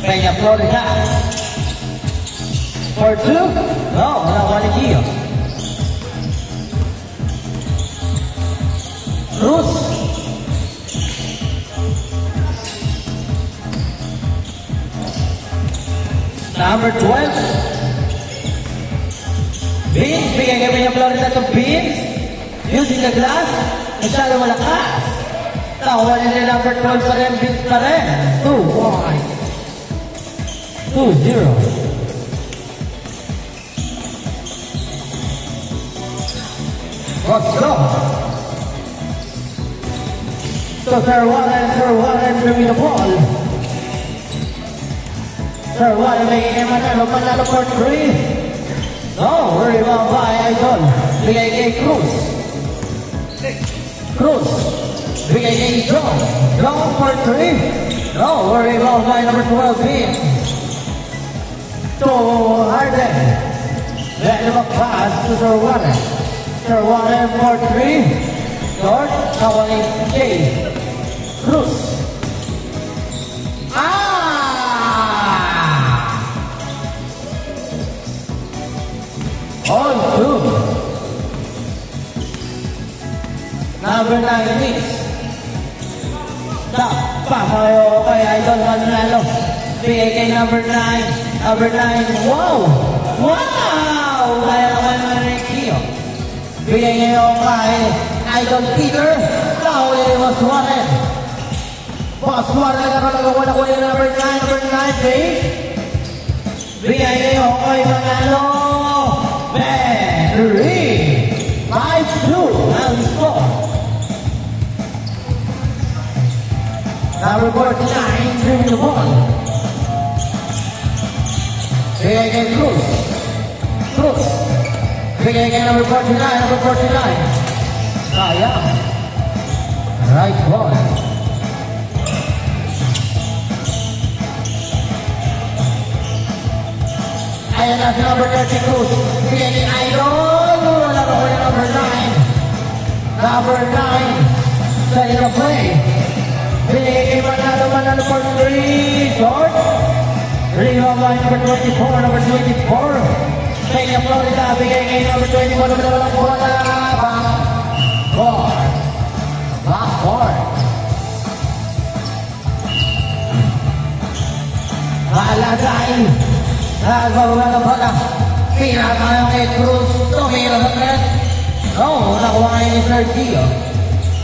Peña Florida. For 2. No, nakuha ni Gio. Cruz. Number 12. Beans. Bigay kay Peña Florida to Beans. Using the glass. Masyado malakas. Nakuha niya number 12 pa rin. Beans pa rin. 2-1. 2-0. Let's go. So Sir Warren bringing the ball. Sir Warren making him manalo for 3. No, very well by Idol. Bigay kay Cruz. Cruz. Bigay kay John. John for 3. No, very well by number 12 Beans. To Harden. Let him a pass to Sir Warren. Sir Warren for 3. George, kawaling Jay. Cruz. All 2. Number 9 Mix. Stop. Pamayo kay Idol Manalo. Bigay kay number 9. Number 9. Wow! Wow! Kaya naman naman ni Kio. Bigay ngayon kay Idol Peter. Kahuli ni Boss Warren. Boss Warren nagkakaroon na kunin number 9. Number 9, Dave. Bigay ngayon kay Manalo. Benry. 5-2 ang score. Number 49, bringing the ball. Bigay kay Cruz. Cruz. Bigay kay number 49. Number 49. Sayang. Right ball. Ayan na si number 30 Cruz. Bigay kay Idol. Wala ko yung number 9. Number 9. Setting the play. Bigay kay Manalo for 3. George. Rio by number 24. Number 24. Peña Florida. Bigay kay number 21. Number 1. Backboard. Malagay. Nagbababa ng bala. Pinakalang kay Cruz. Tumira sa 3. No, nakuha ngayon ni Sergio.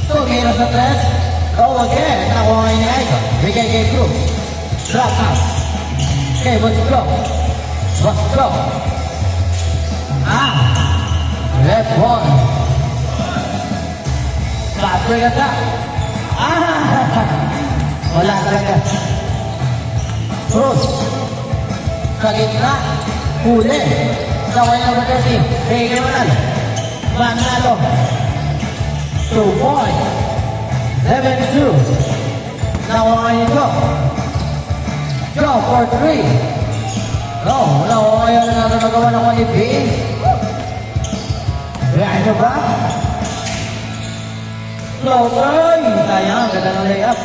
Tumira sa 3. Go again. Nakuha ngayon ni Idol. Bigay kay Cruz. Drop out. Okay, let's go. Let's go. Left one. Fast break attack. Wala talaga. Cruz. Sa gitna. Huli. Kaway ng Bagasi. Bigay Manalo. Manalo. 2 point. 7-2. Nakuha ito. Go for 3. No, ayaw na natin magawa ng 1 piece. React na ba? Floater! Sayang, ganda ng layup.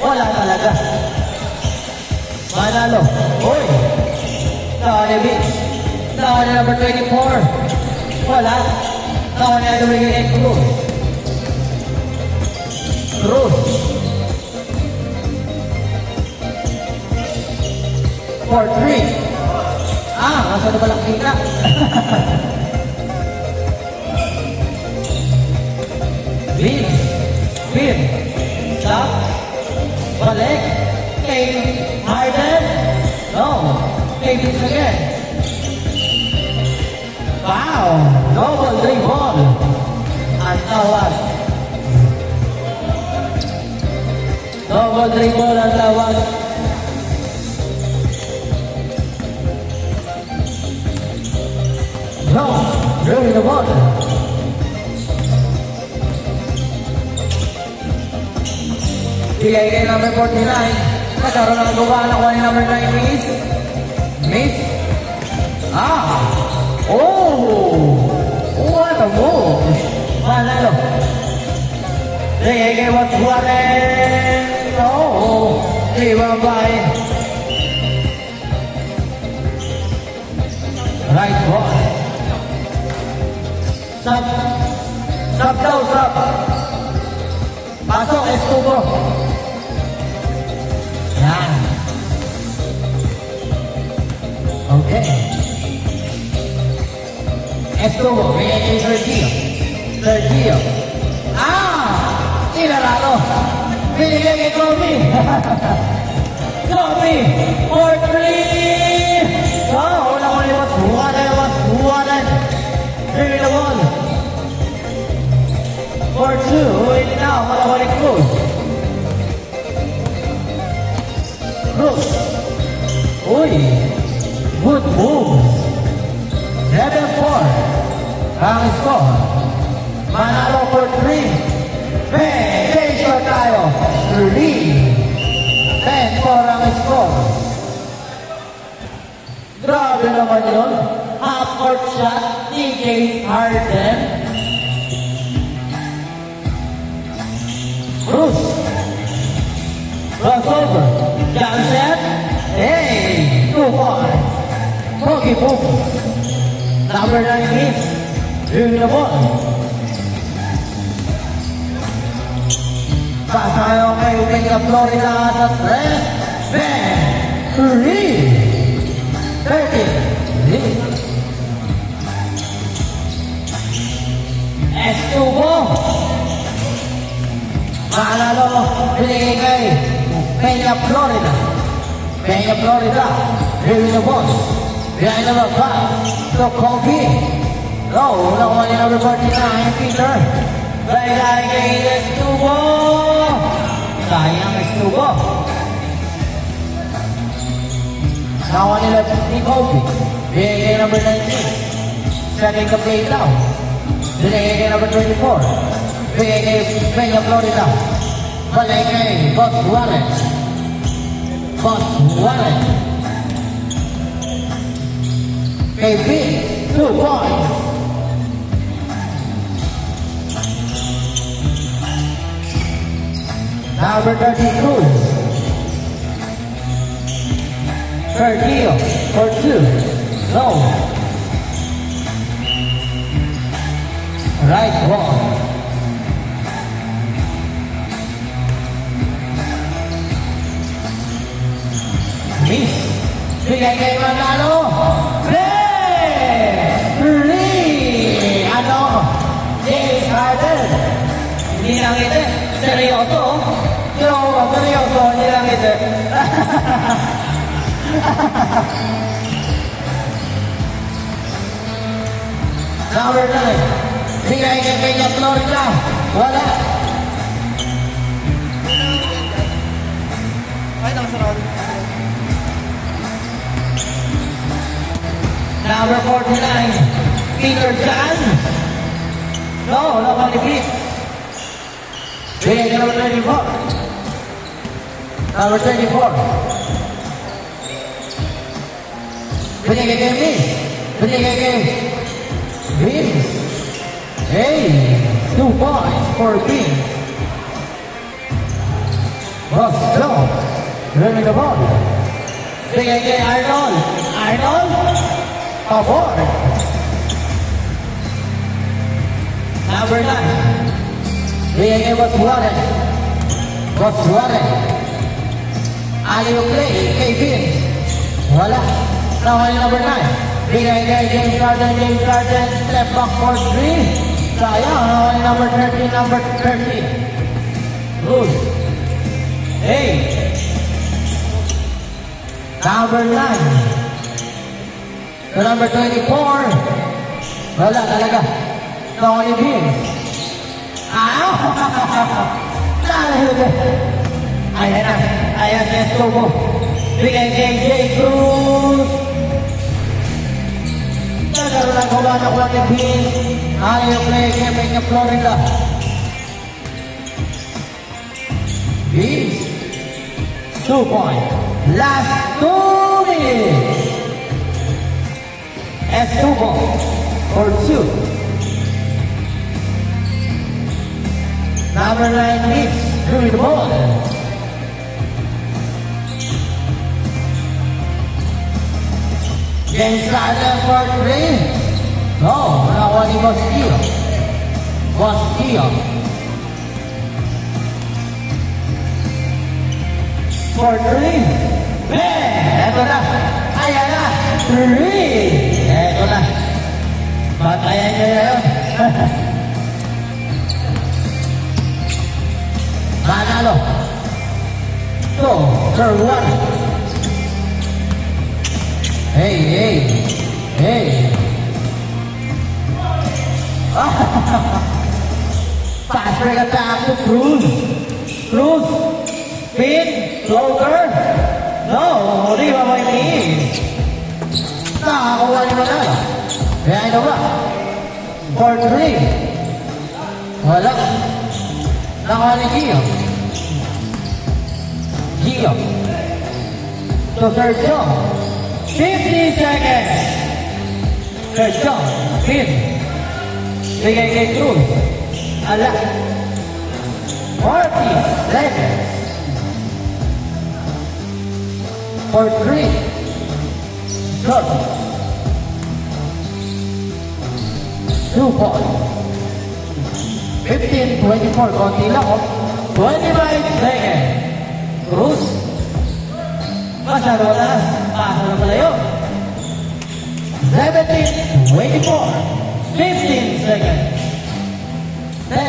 Wala talaga. Manalo. Uy! Nakuha ni Beach. Nakuha ni number 24. Wala. Nakuha ni Idol kay Cruz. Cruz. For 3. Nasa na palang kita. Bin. Stop. Balik. Kay Harden. No. Kay Bin again. Wow. Double dribble ball. Ang tawag. Double dribble ang tawag. No, really the ball. Bigay kay number 49. Nagkaroon ng gawa ng kuha ni number 9, Miss. Oh! What a move! Manalo. Bigay was Juarez. Oh, Liwa by right ball. Sub daw, sub. Pasok, Estubo. Yan. Okay. Estubo, bigay kay Sergio. Sergio. Inarado. Binigay kay Kobe. Kobe for 3. Oh, una ko liwas. Buwanan. Bring the ball. For 2. Ini now, malawalik Cruz. Cruz. Uy. Good move. 7-4. Ang score. Manalo for 3. Pension tayo. 3-10 ang score. Grabe naman yun. Half-court shot ni James Harden. Cruz. Crossover. Johnson. Hey! 2 points. Pogi boom. Number 9 hits. Doing the ball. Pasayo kay Omega Florida sa 3. 30. Estubo. Manalo. Binigay kay Peña Florida. Peña Florida. Doing the ball. Behind the back. To Kobe. Low. Nakuha ni number 49. Peter. Bye-bye kay Estubo. Sayang Estubo. Nakuha nila ni Kobe. Binigay kay number 19. Setting the play down. Binigay kay number 24. Binigay kay Peña Florida. Balik kay Boss Warren. Boss Warren. Kay Big. 2 points. Number 30 Cruz. Sergio for 2. No. Right ball. Miss. Bigay kay Manalo. Free! Ano? James Harden. Hindi lang ito. Seryoso. Seryoso. Hindi lang ito. Number 9. Bigay kay Peña Florida. Wala. Ay, nakasarado. Number 49. Peter Jan. No, nobody beat. Bigay kay number 24. Number 24. Binigay kay Miss. Binigay kay Vince. Hey, 2 points for Vince. Ross Jones. Running the ball. Binigay kay Arnold. Arnold. Aboard. Number 9. Binigay kay Boss Warren. Boss Warren. Aliyo play kay Vince. Wala. Now number 9. Bigay kay James Harden. James Harden. Step back for 3. Sayang. Now number 30. Number 30. Good. Hey. Number 9. To number 24. Wala talaga. Now Vince. Ayan na. Ayan na Estubo. Bigay kay Jay Cruz. Nagkaroon lang kumana ko ni Vince. Ayaw play kay Peña Florida. Vince. 2 points. Last 2 minutes. Estubo for 2. Number 9 miss. Through the ball. Game started for 3. No, nakuha ni Bosquillo. Bosquillo. For 3. Eto na. Ayan na. 3. Eto na. Batayan niya yun. Manalo. 2, third 1. Hey. Fast break attack to Cruz. Spin. Floater. No, di ba may miss? Nakakuha niyo na. Kaya ito ba? 4-3. Wala. Nakakuha ni Gio. To third jump. 50 seconds. Third jump. Spin. Bigay kay Cruz. Ala. 40 seconds. For 3. Good. 2 points. 15-24. Konti lang. 25 seconds. Cruz. Masyado na. Paso na pala yun. 17-24. 15 seconds. 10.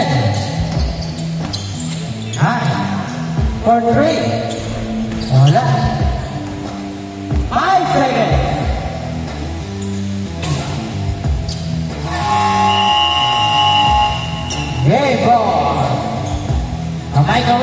9. For 3. Wala. 5 seconds. Game ball. Kamay.